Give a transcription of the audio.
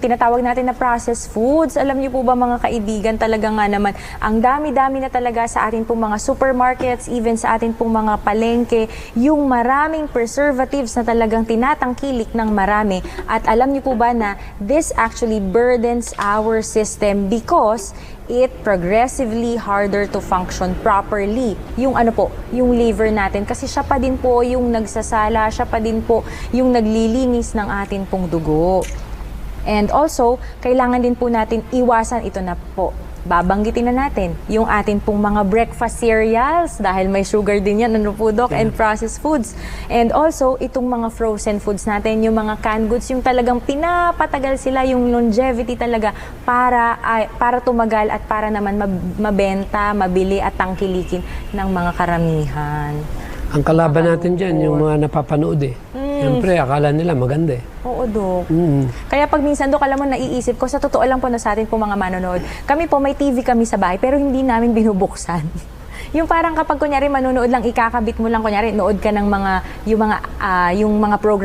tinatawag natin na processed foods. Alam niyo po ba mga kaibigan, talaga nga naman, ang dami-dami na talaga sa atin pong mga supermarkets, even sa atin pong mga palengke, yung maraming preservatives na talagang tinatangkilik ng marami. At alam niyo po ba na this actually burdens our system because it progressively harder to function properly. Yung ano po, yung liver natin. Kasi siya pa din po yung nagsasala, siya pa din po yung naglilinis ng atin pong dugo. And also, kailangan din po natin iwasan ito na po. Babanggitin na natin yung atin pong mga breakfast cereals dahil may sugar din yan, ano po Doc, and processed foods. And also, itong mga frozen foods natin, yung mga canned goods, yung talagang pinapatagal sila, yung longevity talaga para tumagal at para naman mabenta, mabili at tangkilikin ng mga karamihan. Ang kalaban natin dyan, yung mga napapanood eh. Siyempre, akala nila maganda eh. Oo, Dok. Kaya pag minsan, Dok, alam mo, naiisip ko, sa totoo lang po na sa atin po mga manonood, kami po may TV kami sa bahay, pero hindi namin binubuksan. Yung parang kapag kunyari manonood lang, ikakabit mo lang, kunyari, nood ka ng mga, yung mga program